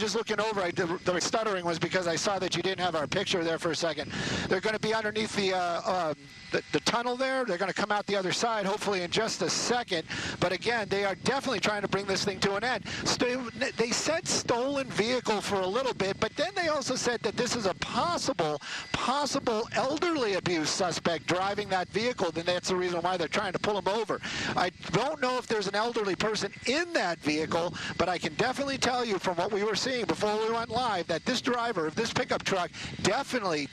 just looking over, the stuttering was because I saw that you didn't have our picture there for a second. They're going to be underneath the tunnel there. They're going to come out the other side, hopefully in just a second. But again, they are definitely trying to bring this thing to an end. They said stolen vehicle for a little bit, but then they also said that this is a possible elderly abuse suspect driving that vehicle. Then that's the reason why they're trying to pull him over. I don't know if there's an elderly person in that vehicle, but I can definitely tell you from what we were seeing before we went live that this driver of this pickup truck definitely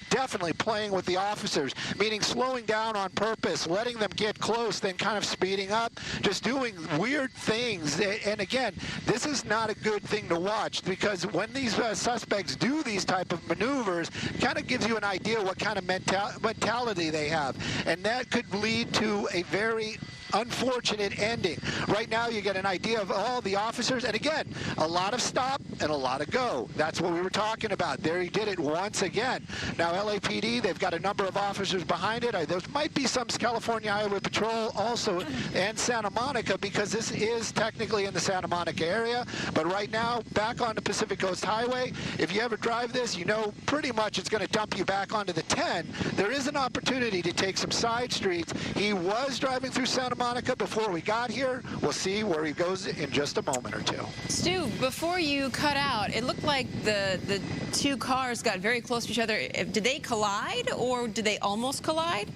playing with the officers, meaning slowing down on purpose, letting them get close, then kind of speeding up, just doing weird things. And again, this is not a good thing to watch, because when these suspects do these type of maneuvers, kind of gives you an idea what kind of mentality they have, and that could lead to a very unfortunate ending. Right now you get an idea of all the officers, and again, a lot of stop and a lot of go. That's what we were talking about. There he did it once again. Now LAPD, they've got a number of officers behind it. There might be some California Highway Patrol also, and Santa Monica, because this is technically in the Santa Monica area. But right now, back on the Pacific Coast Highway, if you ever drive this, you know pretty much it's going to dump you back onto the 10. There is an opportunity to take some side streets. He was driving through Santa Monica before we got here. We'll see where he goes in just a moment or two. Stu, before you cut out, it looked like the two cars got very close to each other. Did they collide, or did they almost collide?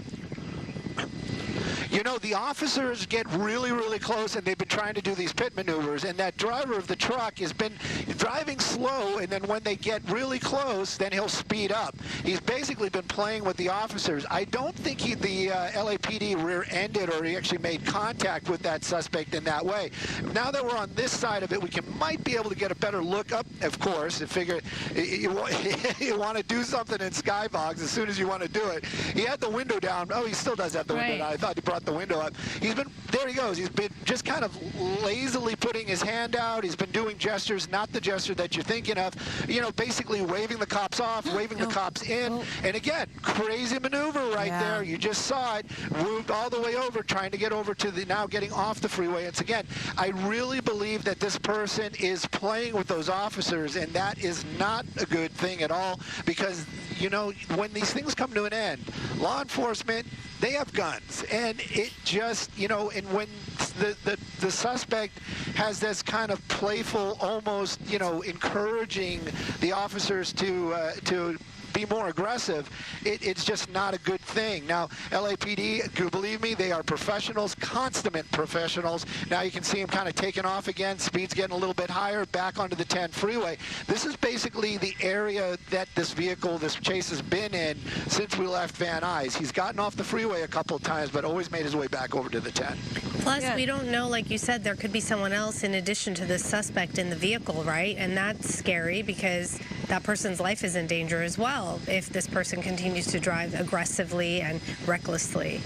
You know, the officers get really close, and they've been trying to do these pit maneuvers, and that driver of the truck has been driving slow, and then when they get really close, then he'll speed up. He's basically been playing with the officers. I don't think the LAPD rear-ended, or he actually made contact with that suspect in that way. Now that we're on this side of it, we might be able to get a better look up, of course, and figure you want to do something in Skybox as soon as you want to do it. He had the window down. Oh, he still does have the window down. I thought he brought the window up. There he goes. He's been just kind of lazily putting his hand out. He's been doing gestures, not the gesture that you're thinking of, you know, basically waving the cops off, waving the cops in. And again, crazy maneuver right there. You just saw it, moved all the way over, trying to get over to the, now getting off the freeway. It's again, I really believe that this person is playing with those officers, and that is not a good thing at all, because, you know, when these things come to an end, law enforcement, they have guns, and it just, you know, and when the suspect has this kind of playful, almost, you know, encouraging the officers to be more aggressive, it's just not a good thing. Now, LAPD, believe me, they are professionals, consummate professionals. Now you can see him kind of taking off again, speed's getting a little bit higher, back onto the 10 freeway. This is basically the area that this vehicle, this chase, has been in since we left Van Nuys. He's gotten off the freeway a couple of times, but always made his way back over to the 10. Plus, we don't know, like you said, there could be someone else in addition to this suspect in the vehicle, right? And that's scary, because that person's life is in danger as well if this person continues to drive aggressively and recklessly.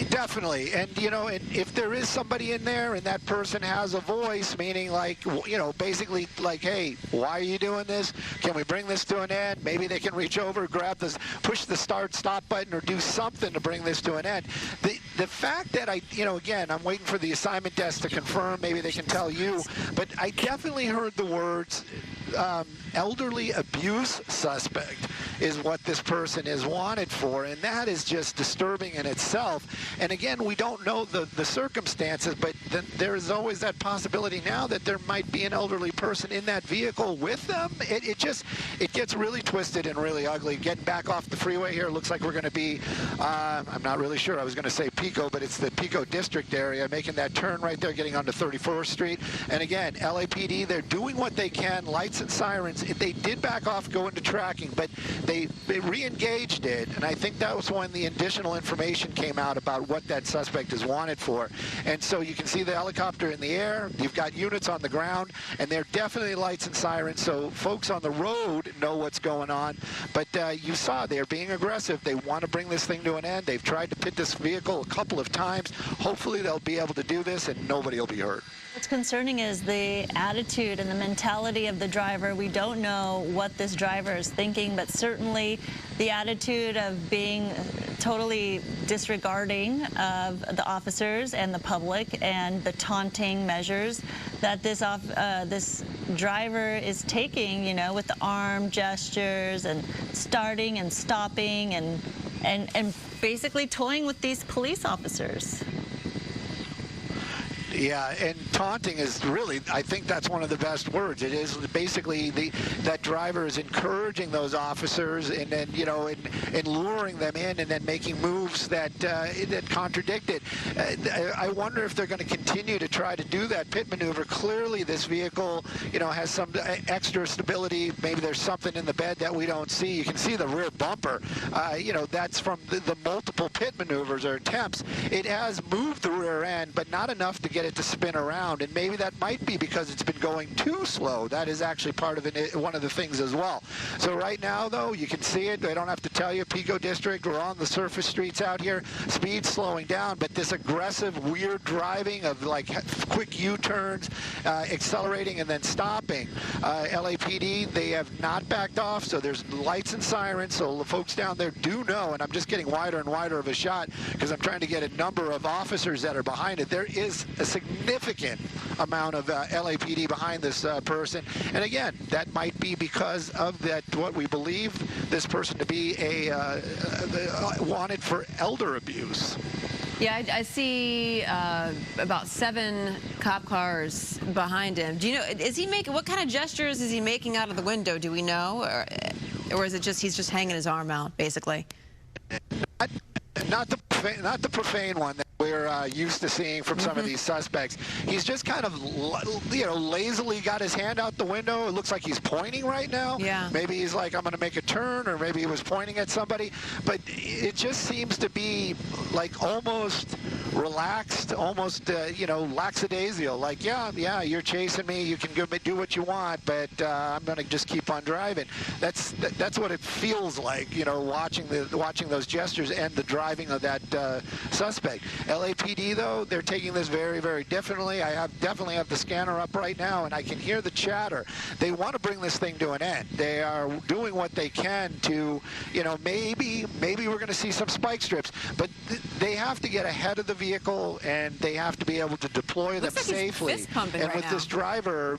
Definitely. And, you know, and if there is somebody in there and that person has a voice, meaning like, you know, basically like, hey, why are you doing this? Can we bring this to an end? Maybe they can reach over, grab this, push the start-stop button, or do something to bring this to an end. The fact that you know, again, I'm waiting for the assignment desk to confirm, maybe they can tell you, but I definitely heard the words elderly abuse suspect is what this person is wanted for, and that is just disturbing in itself. And again, we don't know the circumstances, but there is always that possibility now that there might be an elderly person in that vehicle with them. It gets really twisted and really ugly. Getting back off the freeway here, looks like we're going to be, I'm not really sure, I was going to say Pico, but it's the Pico district area, making that turn right there, getting onto 34th Street. And again, LAPD, they're doing what they can, lights and sirens. They did back off, go into tracking, but they re-engaged it, and I think that was when the additional information came out about what that suspect is wanted for. And so you can see the helicopter in the air, you've got units on the ground, and they're definitely lights and sirens, so folks on the road know what's going on. But you saw they're being aggressive. They want to bring this thing to an end. They've tried to pit this vehicle a couple of times. Hopefully they'll be able to do this and nobody will be hurt. What's concerning is the attitude and the mentality of the driver. We don't know what this driver is thinking, but certainly the attitude of being totally disregarding of the officers and the public, and the taunting measures that this driver is taking, you know, with the arm gestures and starting and stopping and basically toying with these police officers. Yeah, and taunting is really, I think that's one of the best words. It is basically that driver is encouraging those officers and then, you know, and luring them in and then making moves that contradict it. I wonder if they're going to continue to try to do that pit maneuver. Clearly, this vehicle, you know, has some extra stability. Maybe there's something in the bed that we don't see. You can see the rear bumper. You know, that's from the multiple pit maneuvers or attempts. It has moved the rear end, but not enough to get it to spin around, and maybe that might be because it's been going too slow. That is actually part of it, one of the things as well. So right now, though, you can see it. I don't have to tell you, Pico District, we're on the surface streets out here. Speed's slowing down, but this aggressive, weird driving of like quick U-turns, accelerating and then stopping. LAPD, they have not backed off, so there's lights and sirens, so the folks down there do know, and I'm just getting wider and wider of a shot because I'm trying to get a number of officers that are behind it. There is a significant amount of LAPD behind this person, and again, that might be because of that what we believe this person to be wanted for elder abuse. Yeah, I see about 7 cop cars behind him. Do you know, is he making, what kind of gestures is he making out of the window? Do we know? Or is it just, he's just hanging his arm out, basically? Not the profane one that we're used to seeing from some of these suspects. He's just kind of, you know, lazily got his hand out the window. It looks like he's pointing right now. Yeah. Maybe he's like, I'm going to make a turn, or maybe he was pointing at somebody. But it just seems to be like almost relaxed, almost, you know, lackadaisical. Like, yeah, you're chasing me. You can go do what you want, but I'm going to just keep on driving. That's what it feels like, you know, watching those gestures and the driving of that suspect. LAPD, though, they're taking this very, very differently. I definitely have the scanner up right now, and I can hear the chatter. They want to bring this thing to an end. They are doing what they can to, you know, maybe we're going to see some spike strips, but they have to get ahead of the vehicle, and they have to be able to deploy them safely. He's fist pumping and right with now. this driver,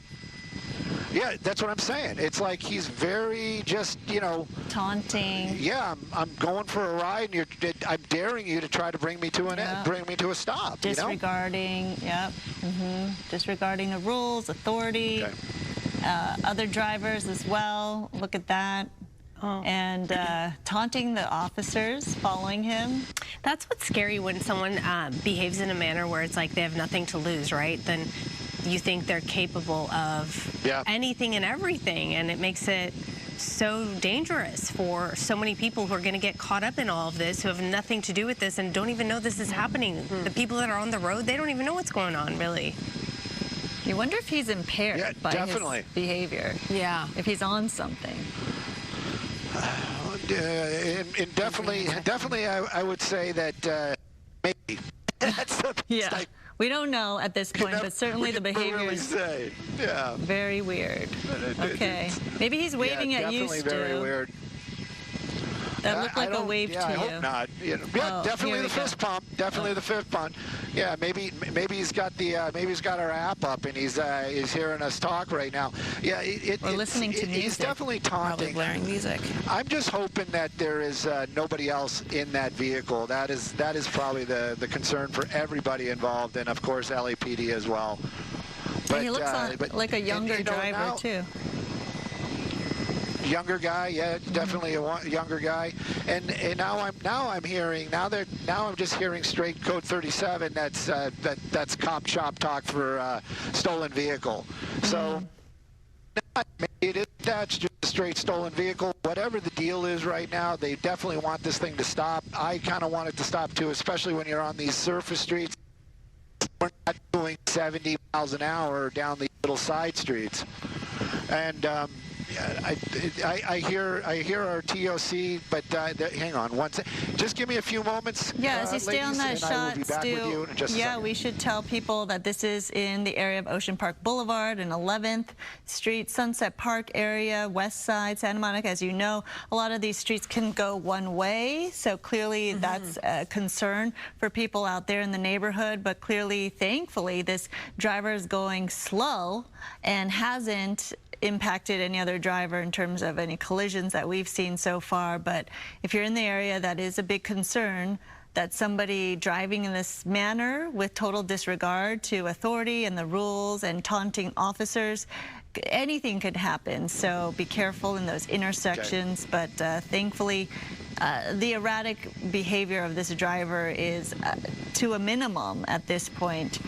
yeah, that's what I'm saying. It's like he's very just, you know, Taunting. yeah, I'm going for a ride, and I'm daring you to try to bring me to an end, bring me to a stop. Disregarding, disregarding the rules, authority, other drivers as well. Look at that. Oh. And taunting the officers following him. That's what's scary when someone behaves in a manner where it's like they have nothing to lose, right? Then you think they're capable of anything and everything, and it makes it so dangerous for so many people who are going to get caught up in all of this, who have nothing to do with this and don't even know this is happening. The people that are on the road, they don't even know what's going on, really. You wonder if he's impaired by his behavior. Yeah. If he's on something. And definitely, I would say that maybe. That's Yeah. We don't know at this point, but certainly the behavior is very weird. Okay. Maybe he's waving at you, Stu. Definitely very weird. That looked like a wave to you. I hope not. You know, yeah, definitely the fist pump. Definitely the fist pump. Yeah, maybe he's got the maybe he's got our app up and he's hearing us talk right now. Yeah, we're listening to music. He's definitely taunting. Probably blaring music. I'm just hoping that there is nobody else in that vehicle. That is probably the concern for everybody involved, and of course LAPD as well. But he looks like a younger driver too. Younger guy, yeah, definitely a younger guy, and now I'm just hearing straight code 37. That's cop shop talk for stolen vehicle. So maybe that's just a straight stolen vehicle. Whatever the deal is right now, they definitely want this thing to stop. I kind of want it to stop too, especially when you're on these surface streets. We're not doing 70 miles an hour down these little side streets, and Yeah, I hear our TOC, but hang on one second. Just give me a few moments. Yeah, as you stay on that ladies, and I will be shot, back with you in just a yeah, second. we should tell people that this is in the area of Ocean Park Boulevard and 11th Street, Sunset Park area, West Side, Santa Monica. As you know, a lot of these streets can go one way, so clearly that's a concern for people out there in the neighborhood. But clearly, thankfully, this driver is going slow and hasn't impacted any other driver in terms of any collisions that we've seen so far. But if you're in the area, that is a big concern, that somebody driving in this manner with total disregard to authority and the rules and taunting officers, anything could happen. So be careful in those intersections. Okay. But thankfully, the erratic behavior of this driver is to a minimum at this point.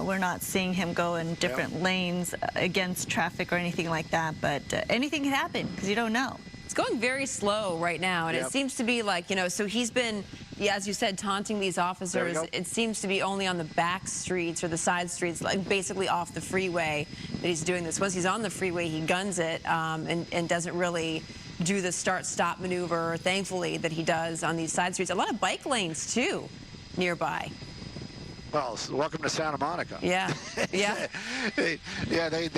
We're not seeing him go in different lanes against traffic or anything like that, but anything can happen because you don't know. It's going very slow right now, and it seems to be like, so he's been, as you said, taunting these officers. It seems to be only on the back streets or the side streets, like basically off the freeway, that he's doing this. Once he's on the freeway, he guns it and doesn't really do the start-stop maneuver, thankfully, that he does on these side streets. A lot of bike lanes, too, nearby. Well, welcome to Santa Monica. Yeah, yeah. Yeah, they're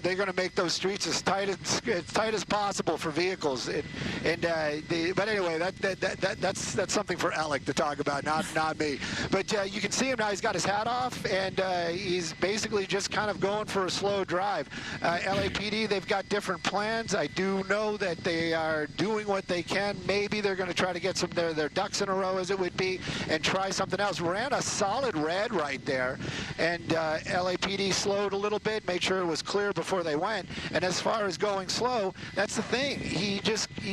going to make those streets as tight as possible for vehicles. But anyway, that's something for Alec to talk about, not me. But you can see him now. He's got his hat off, and he's basically just kind of going for a slow drive. LAPD, they've got different plans. I do know that they are doing what they can. Maybe they're going to try to get some their ducks in a row, as it would be, and try something else. Ran a solid red right there, and LAPD slowed a little bit, made sure it was clear before they went. And as far as going slow, that's the thing.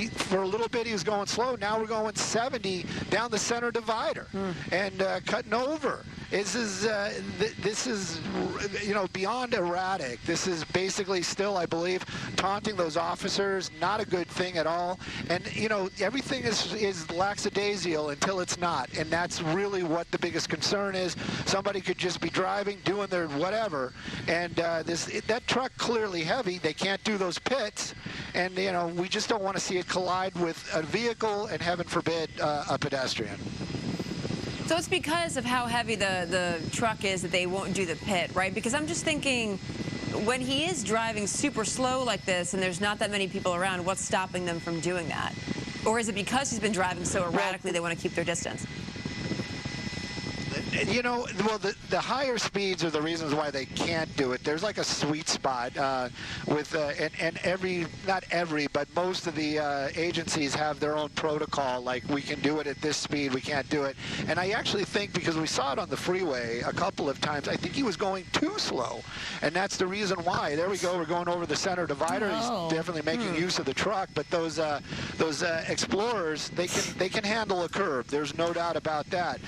For a little bit he was going slow. Now we're going 70 down the center divider and cutting over. This is beyond erratic. This is basically still, I believe, taunting those officers. Not a good thing at all. And everything is lackadaisical until it's not, and that's really what the biggest concern is. Somebody could just be driving, doing their whatever, and that truck clearly heavy. They can't do those pits, and we just don't want to see it collide with a vehicle, and heaven forbid, a pedestrian. So it's because of how heavy the truck is that they won't do the pit, right? Because I'm just thinking, when he is driving super slow like this and there's not that many people around, what's stopping them from doing that? Or is it because he's been driving so erratically they want to keep their distance? Well, the higher speeds are the reasons why they can't do it. There's like a sweet spot with, not every, but most of the agencies have their own protocol, like we can do it at this speed, we can't do it. And I actually think, because we saw it on the freeway a couple of times, I think he was going too slow. And that's the reason why. There we go, we're going over the center divider. He's definitely making use of the truck, but those Explorers, they can handle a curve. There's no doubt about that.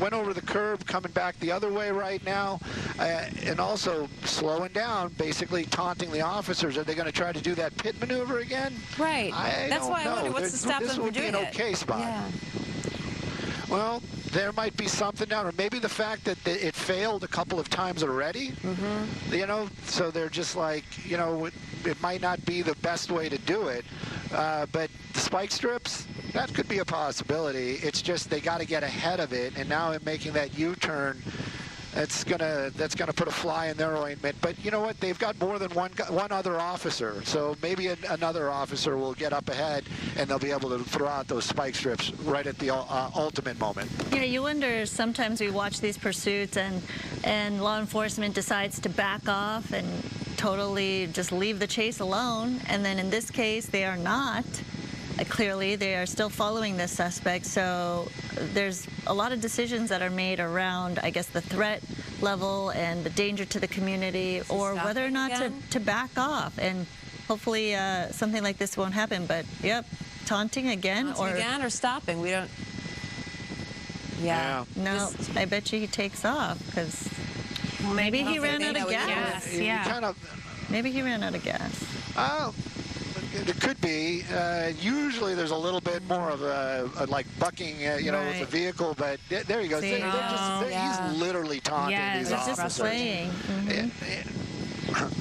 Went over the curb, coming back the other way right now, and also slowing down, basically taunting the officers. Are they going to try to do that pit maneuver again? Right. That's why I wonder what's to stop them from doing it. This would be an okay spot. Yeah. Well, there might be something down, or maybe the fact that it failed a couple of times already. So they're just like, it might not be the best way to do it, but the spike strips, that could be a possibility. It's just they got to get ahead of it, and now in making that U-turn, that's gonna put a fly in their ointment. But you know what? They've got more than one other officer, so maybe another officer will get up ahead, and they'll be able to throw out those spike strips right at the ultimate moment. Yeah, you wonder, sometimes we watch these pursuits and law enforcement decides to back off and totally just leave the chase alone, and then in this case they are not. Clearly, they are still following this suspect, so there's a lot of decisions that are made around, I guess, the threat level and the danger to the community, or whether or not to back off. And hopefully something like this won't happen, but yep, taunting again or stopping. We don't. Yeah. No, I bet you he takes off, because maybe he ran out of gas. Maybe he ran out of gas. Oh. It could be. Usually there's a little bit more of a like bucking, with the vehicle, but there you go. He's literally taunting these officers. Just playing.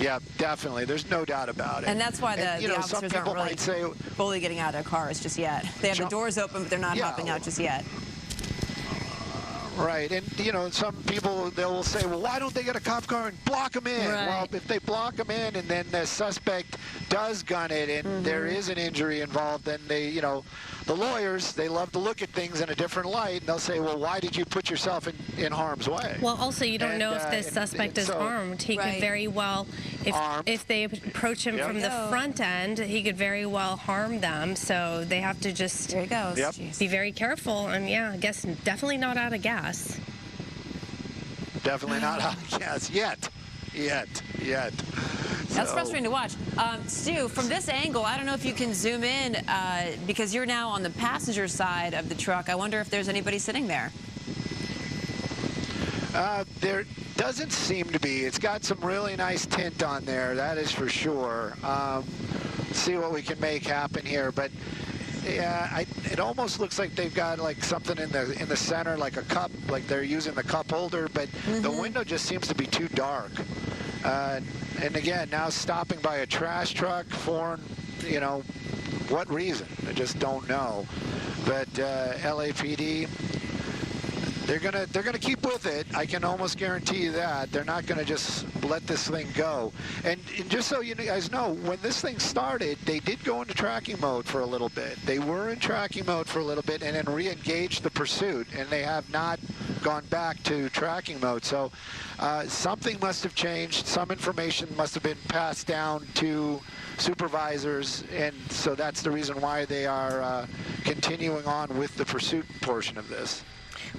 Yeah, definitely. There's no doubt about it. And that's why the some officers people aren't really might say, fully getting out of their cars just yet. They have the doors open, but they're not hopping out just yet. right, and some people, they will say, well, why don't they get a cop car and block them in? Right. Well, if they block them in and then the suspect does gun it and there is an injury involved, then they, the lawyers, they love to look at things in a different light, and they'll say, well, why did you put yourself in harm's way? Well, also, you don't know if this suspect is armed. He could very well, if they approach him from the front end, he could very well harm them. So they have to just there he goes. Be very careful. And yeah, I guess definitely not out of gas. Definitely not out of gas yet. That's frustrating to watch. Stu, from this angle, I don't know if you can zoom in because you're now on the passenger side of the truck. I wonder if there's anybody sitting there. There doesn't seem to be. It's got some really nice tint on there, that is for sure. See what we can make happen here, but yeah, it almost looks like they've got like something in the center, like a cup, like they're using the cup holder, but the window just seems to be too dark. And again, now stopping by a trash truck for, what reason? I just don't know. But LAPD, they're gonna keep with it. I can almost guarantee you that. They're not gonna just let this thing go. And just so you guys know, when this thing started, they did go into tracking mode for a little bit. They were in tracking mode for a little bit and then re-engaged the pursuit, and they have not gone back to tracking mode. So something must have changed. Some information must have been passed down to supervisors, and so that's the reason why they are continuing on with the pursuit portion of this.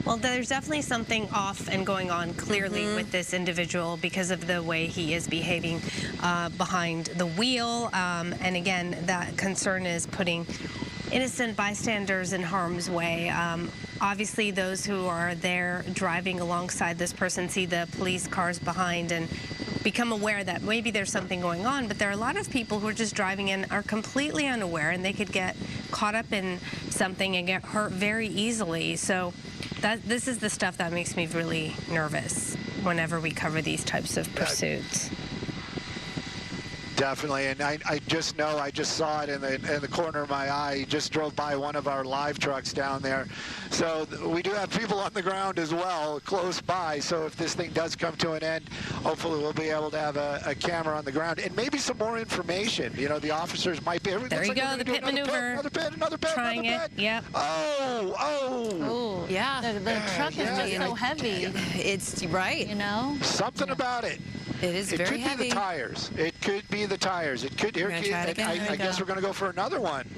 Well, there's definitely something off and going on clearly with this individual because of the way he is behaving behind the wheel. And again, that concern is putting innocent bystanders in harm's way. Obviously, those who are there driving alongside this person see the police cars behind and become aware that maybe there's something going on, but there are a lot of people who are just driving in are completely unaware, and they could get caught up in something and get hurt very easily. So this is the stuff that makes me really nervous whenever we cover these types of pursuits. Definitely, and I just know, I just saw it in the corner of my eye. He just drove by one of our live trucks down there. So we do have people on the ground as well, close by. So if this thing does come to an end, hopefully we'll be able to have a camera on the ground and maybe some more information. The officers might be. There you go, the pit maneuver. Another pit. Trying it, yep. Oh, yeah. The truck is just so heavy. It's right. Something about it. It is very heavy. It could be the tires. It could be the tires. It could. I guess we're going to go for another one.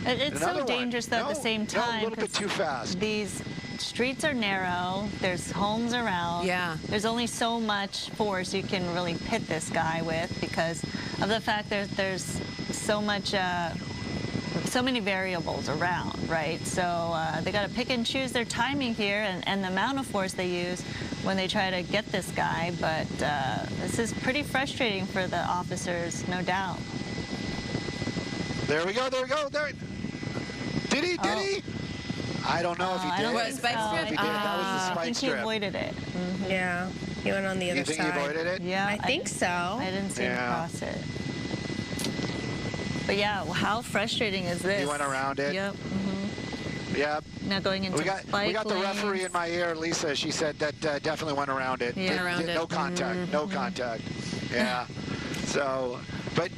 It's so dangerous, though, at the same time. A little bit too fast. These streets are narrow. There's homes around. Yeah. There's only so much force you can really pit this guy with because of the fact that there's so much, so many variables around, right? So they got to pick and choose their timing here and the amount of force they use when they try to get this guy. But this is pretty frustrating for the officers, no doubt. There we go. Did he? I don't know if he did. What, spike strip? That was the spike I think strip. he avoided it. Yeah, he went on the other side. You think he avoided it? Yeah. I think so. I didn't see him cross it. But yeah, how frustrating is this? He went around it. Yep. Yep. Now going into we got the referee in my ear, Lisa. She said that definitely went around it. Yeah, around it. No contact. No contact. Yeah. So, but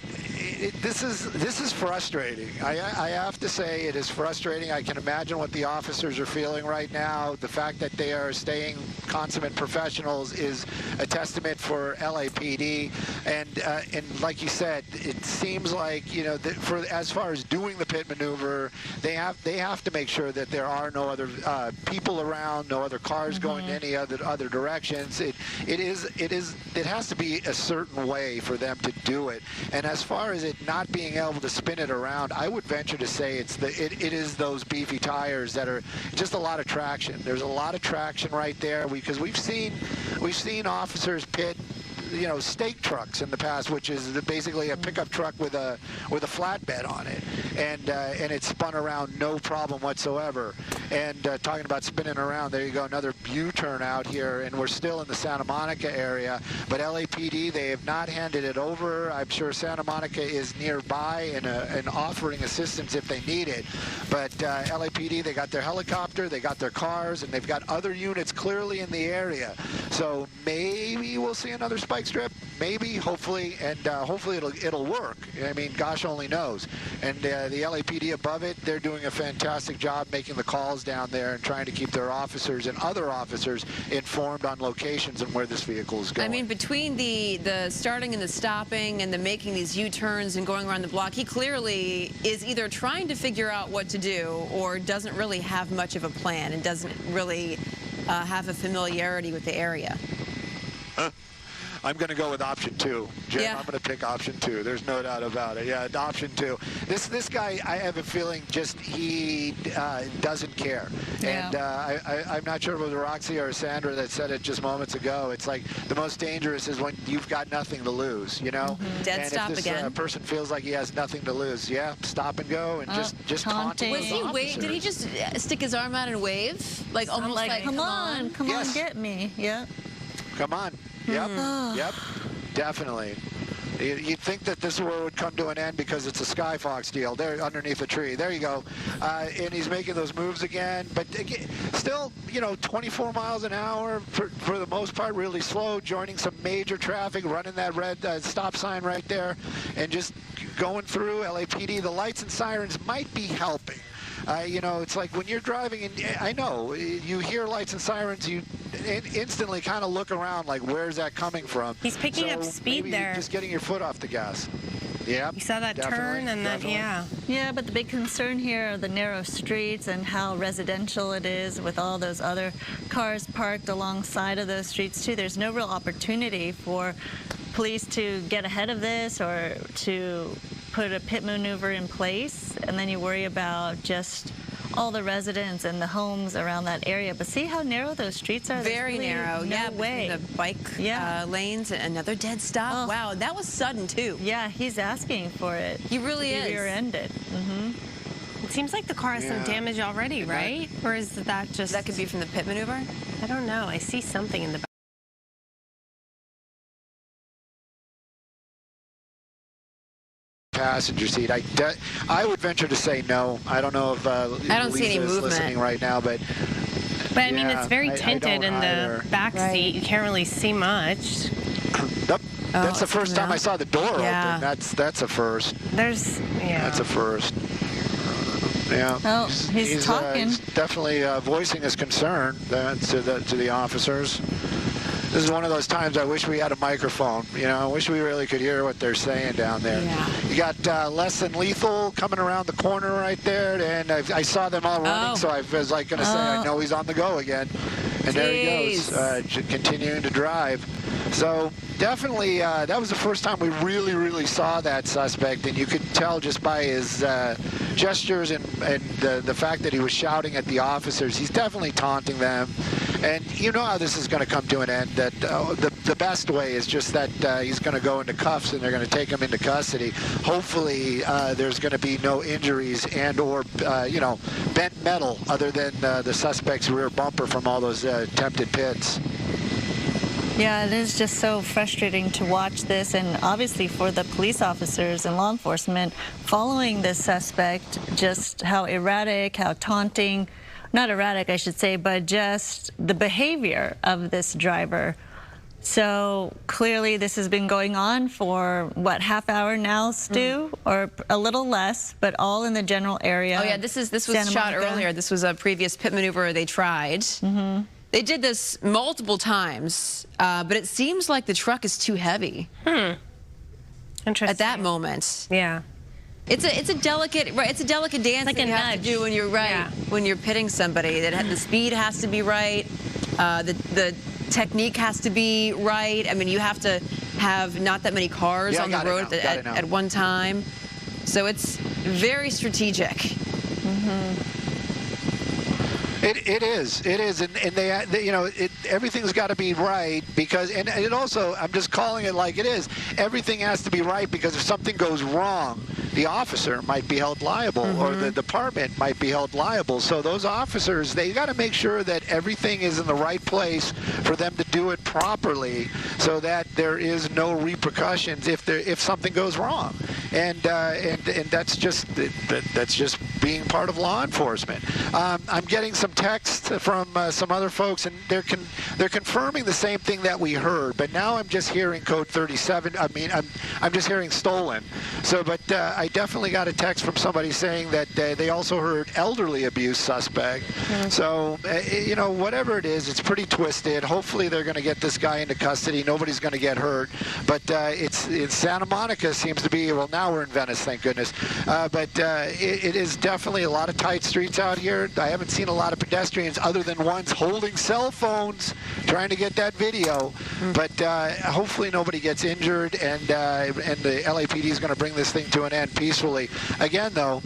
this is frustrating. I have to say it is frustrating. I can imagine what the officers are feeling right now. The fact that they are staying consummate professionals is a testament for LAPD. And like you said, it seems like for as far as doing the pit maneuver, they have to make sure that there are no other people around, no other cars going any other directions. It has to be a certain way for them to do it. And as far as it not being able to spin it around, I would venture to say it is those beefy tires that are just a lot of traction. There's a lot of traction right there because we've seen officers pit stake trucks in the past, which is basically a pickup truck with a flatbed on it, and it spun around no problem whatsoever. And talking about spinning around, there you go, another U-turn out here, and we're still in the Santa Monica area. But LAPD, they have not handed it over. I'm sure Santa Monica is nearby and offering assistance if they need it. But LAPD, they got their helicopter, they got their cars, and they've got other units clearly in the area. So maybe we'll see another spike strip, maybe, hopefully, and hopefully it'll work. I mean, gosh only knows. And the LAPD above it, they're doing a fantastic job making the calls down there and trying to keep their officers and other officers informed on locations and where this vehicle is going. I mean, between the starting and the stopping and the making these U-turns and going around the block, he clearly is either trying to figure out what to do or doesn't really have much of a plan and doesn't really have a familiarity with the area. I'm going to go with option 2. Jen, Yeah. I'm going to pick option 2. There's no doubt about it. Yeah, option 2. This guy, I have a feeling he doesn't care. Yeah. And I'm not sure if it was Roxy or Sandra that said it just moments ago. It's like the most dangerous is when you've got nothing to lose, you know? Dead and stop if this again. Person feels like he has nothing to lose, yeah, stop and go and just taunting. Was he wave? Did he just stick his arm out and wave? Like almost like, come on, Yes. get me. Yeah. Come on. Yep. Yep. Definitely. You'd think that this war would come to an end because it's a Sky Fox deal. There, underneath a tree. There you go. And he's making those moves again. But again, still, 24 miles an hour for the most part, really slow. Joining some major traffic, running that red stop sign right there, and just going through LAPD. The lights and sirens might be helping. It's like when you're driving, and I know you hear lights and sirens, you instantly kind of look around like, where's that coming from? He's picking up speed maybe there. Just getting your foot off the gas. Yeah. You saw that turn, and then, yeah. Yeah, but the big concern here are the narrow streets and how residential it is with all those other cars parked alongside of those streets, too. There's no real opportunity for police to get ahead of this or to put a pit maneuver in place, and then you worry about just all the residents and the homes around that area. But see how narrow those streets are? Very really narrow. No yeah, way. between the bike lanes and another dead stop. Oh. Wow, that was sudden too. Yeah, he's asking for it. He really is. Rear-ended. It seems like the car has some damage already, right? Or is that just... That could be from the pit maneuver? I don't know. I see something in the back. Passenger seat. I would venture to say no. I don't know if I don't see any Lisa is movement listening right now, but I mean, it's very I tinted don't in either. the back seat. You can't really see much. That's the first time yeah. I saw the door Yeah. open. That's a first. Yeah. That's a first. Yeah. Oh, he's talking. He's definitely voicing his concern to the officers. This is one of those times I wish we had a microphone. I wish we really could hear what they're saying down there. Yeah. You got Less Than Lethal coming around the corner right there, and I saw them all running, so I was like going to say, I know he's on the go again. And there he goes, continuing to drive. So definitely, that was the first time we really saw that suspect, and you could tell just by his gestures and the fact that he was shouting at the officers. He's definitely taunting them. And you know how this is going to come to an end, that the best way is just that he's going to go into cuffs and they're going to take him into custody. Hopefully there's going to be no injuries and or, bent metal other than the suspect's rear bumper from all those attempted pits. Yeah, it is just so frustrating to watch this, and obviously for the police officers and law enforcement following this suspect, just how erratic, how taunting, not erratic, I should say, but just the behavior of this driver. So clearly this has been going on for, what, half hour now, Stu? Or a little less, but all in the general area. Oh, yeah, this was Santa shot Monica. earlier. This was a previous pit maneuver they tried. They did this multiple times, but it seems like the truck is too heavy. Interesting. At that moment. Yeah. It's a delicate dance like that a you have to nudge. do when you're when you're pitting somebody. That the speed has to be right, the technique has to be right. I mean, you have to have not that many cars on the road at one time, so it's very strategic. It is, and they you know, everything's got to be right because, and it also, I'm just calling it like it is. Everything has to be right because if something goes wrong, the officer might be held liable, or the department might be held liable. So those officers, they got to make sure that everything is in the right place for them to do it properly, so that there is no repercussions if something goes wrong. And that's just being part of law enforcement. I'm getting some texts from some other folks, and they're confirming the same thing that we heard. But now I'm just hearing code 37. I mean, I'm just hearing stolen. So, but I definitely got a text from somebody saying that they also heard elderly abuse suspect. So, you know, whatever it is, it's pretty twisted. Hopefully, they're going to get this guy into custody. Nobody's going to get hurt. But it's Santa Monica seems to be, well, now we're in Venice, thank goodness. But it is definitely a lot of tight streets out here. I haven't seen a lot of pedestrians other than ones holding cell phones trying to get that video. But hopefully nobody gets injured, and the LAPD is going to bring this thing to an end peacefully. Again, though,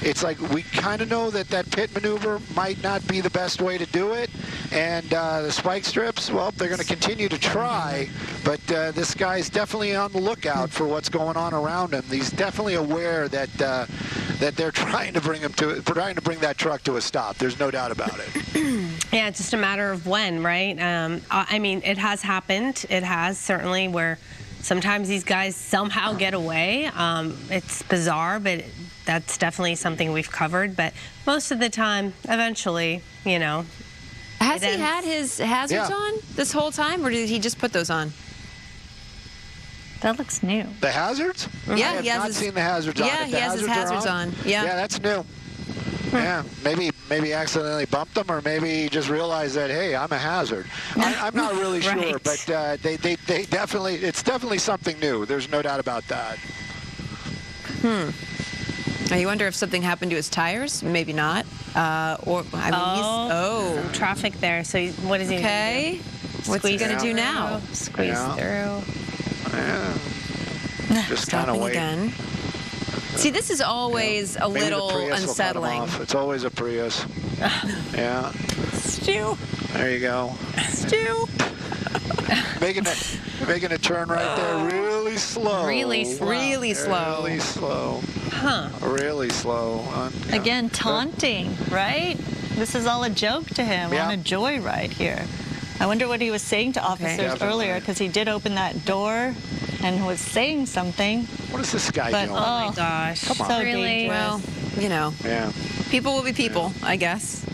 it's like we kind of know that pit maneuver might not be the best way to do it. And the spike strips, well, they're going to continue to try. But this guy's definitely on the lookout for what's going on around him. He's definitely aware that that they're trying to bring that truck to a stop. There's no doubt about it. Yeah, it's just a matter of when, right? I mean, it has happened. It has, certainly, where sometimes these guys somehow get away. It's bizarre, but that's definitely something we've covered. But most of the time, eventually, you know. Has he had his hazards on this whole time, or did he just put those on? That looks new. The hazards? Yeah, I have not seen the hazards on. Yeah, he has his hazards on. Yeah. Yeah, that's new. Yeah, maybe accidentally bumped them, or maybe he just realized that, hey, I'm a hazard. I'm not really sure, but they definitely, it's definitely something new. There's no doubt about that. I wonder if something happened to his tires. Maybe not. Or I mean, some traffic there. So what is he? Okay. What's he gonna do now? Squeeze through. Yeah. Just kind of wait. Again. See, this is always a little unsettling. It's always a Prius. Yeah. Stu. There you go. Stu. Making a turn right there, really slow. Really slow. Really slow. Really slow. Huh. Really slow. Again, taunting, right? This is all a joke to him, on a joyride here. I wonder what he was saying to officers earlier, because he did open that door and was saying something. What is this guy doing? Oh my gosh. Come on. So Really? dangerous. Well, you know. Yeah. People will be people, I guess.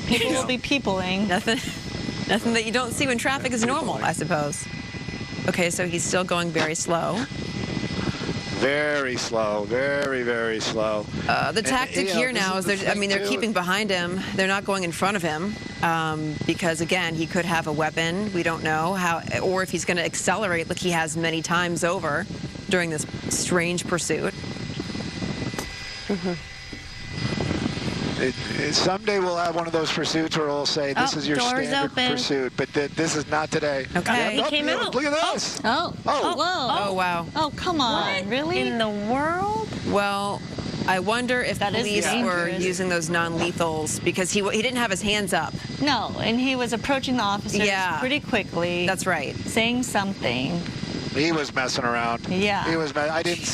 People will be peopling. Nothing that you don't see when traffic is normal, I suppose. Okay, so he's still going very slow. Very slow, very, very slow. The tactic here now is they're keeping behind him. They're not going in front of him because, again, he could have a weapon. We don't know how, or if he's going to accelerate like he has many times over during this strange pursuit. Someday we'll have one of those pursuits where we'll say, this is your standard pursuit, but this is not today. Okay. He came out. Look at this. Oh, whoa. Oh, wow. Oh, come on. Really? In the world? Well, I wonder if police were using those non-lethals because he didn't have his hands up. No, and he was approaching the officers pretty quickly. That's right. Saying something. He was messing around. Yeah. He was. I didn't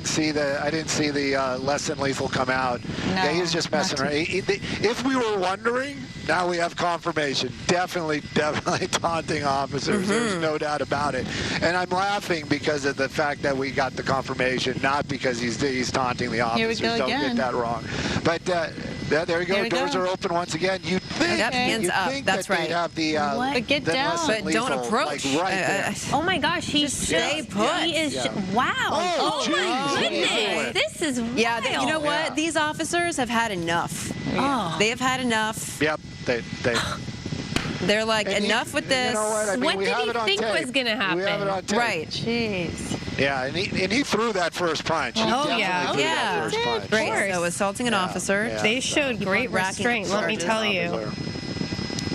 see the less than lethal come out. No, yeah, he was just messing around. If we were wondering, now we have confirmation. Definitely taunting officers. There's no doubt about it. And I'm laughing because of the fact that we got the confirmation, not because he's taunting the officers. Here we go again. Don't get that wrong. But there you go. Doors are open once again. You think? Yep, hands up. That's that right. They'd have the But get down. But don't approach. Like right there. Oh my gosh, he's Stay put. He is. Wow. Oh, my geez. goodness. This is wild. Yeah, you know what? Yeah. These officers have had enough. Oh. They have had enough. Yep. They're like, And enough with this. You know what? I mean, What we did have he it on think tape. was gonna happen? We have it on tape. Right. Jeez. Yeah, and he threw that first punch. He Oh, definitely yeah. threw Yeah. that first punch. Great. course. So assaulting an officer. Yeah. They showed great racking restraint, let me charges. tell you.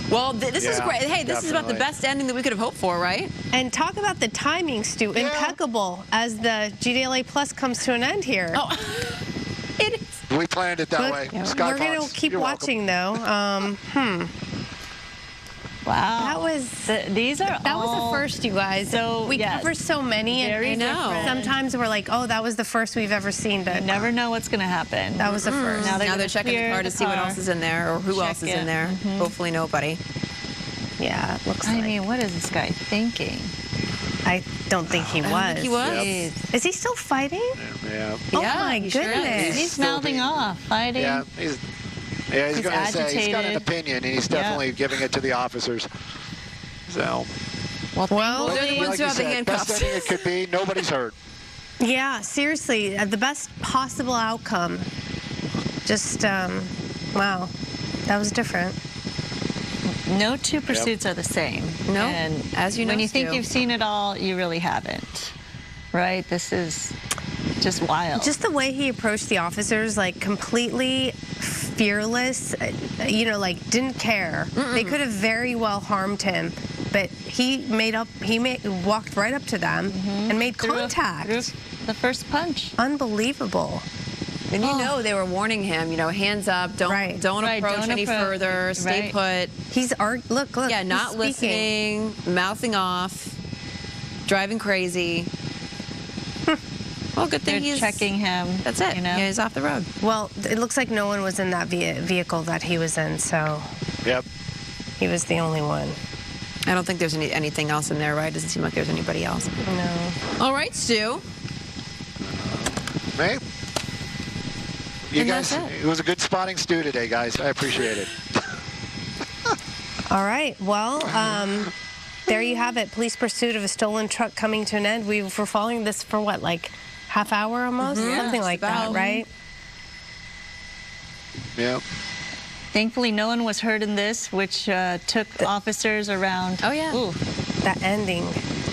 Well, this is Yeah, great. Hey, this is about the definitely. best ending that we could have hoped for, right? And talk about the timing, Stu. Yeah. Impeccable as the GDLA Plus comes to an end here. Oh, it is. We planned it that way. Sky We're going Fox, to keep you're welcome. watching, though. Wow. That was These are that was all the first, you guys. so, we yes. cover so many, Very and different. sometimes we're like, oh, that was the first we've ever seen, but You never know what's going to happen. that was the first. Now Now they're gonna checking the clear car to see what else is in there or who Check else is it. in there. Hopefully nobody. Yeah, it looks I like. mean, what is this guy thinking? I don't think he was. I don't think he was. Jeez. Is he still fighting? Yeah. Oh Yeah, my he sure is. goodness. He's still mouthing being- off, fighting. Yeah, he's going to say he's got an agitated. opinion, and he's Yeah. definitely giving it to the officers. So, Well, they're the ones like who you have the said, handcuffs. best ending it could be, nobody's hurt. yeah, seriously, the best possible outcome. Just, wow, that was different. No two pursuits are the same. No, And as you know, when you think Stu. you've seen it all, you really haven't. Right? This is just wild. Just the way he approached the officers, like completely fearless, like didn't care. They could have very well harmed him, but he walked right up to them and made Threw contact. the first punch. Unbelievable. And they were warning him, hands up, don't Right. don't Right, approach don't any approach. further, stay Right. put. He's look. Yeah, he's not speaking. listening, mouthing off, driving crazy. Well, good thing They're he's checking him. That's it. Yeah, Yeah, he's off the road. Well, it looks like no one was in that vehicle that he was in, so Yep. he was the only one. I don't think there's anything else in there, right? Doesn't seem like there's anybody else. No. All right, Stu. Hey, you And guys, that's it. it was a good spotting stew today, guys. I appreciate it. All right. Well, there you have it. Police pursuit of a stolen truck coming to an end. We were following this for what, like half hour almost? Something like that, about. right? Yep. Thankfully, no one was hurt in this, which took officers around. Oh, yeah. Ooh, That ending.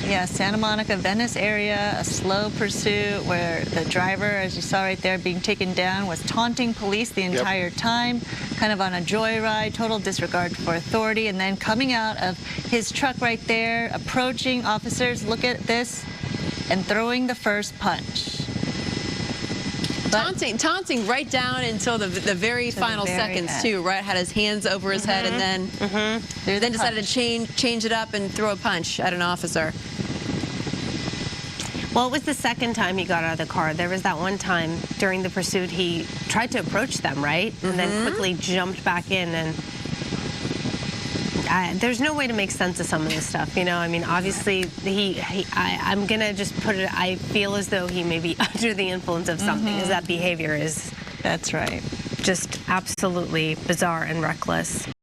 yeah, Santa Monica, Venice area, a slow pursuit where the driver, as you saw right there, being taken down, was taunting police the entire time, kind of on a joyride, total disregard for authority, and then coming out of his truck right there, approaching officers, look at this, and throwing the first punch. Taunting right down until the very final very seconds, end. too, right? Had his hands over his head and then decided to change it up and throw a punch at an officer. Well, it was the second time he got out of the car. There was that one time during the pursuit he tried to approach them, right? And then quickly jumped back in. And there's no way to make sense of some of this stuff, I mean, obviously, I'm going to just put it, I feel as though he may be under the influence of something, because that behavior is That's right. just absolutely bizarre and reckless.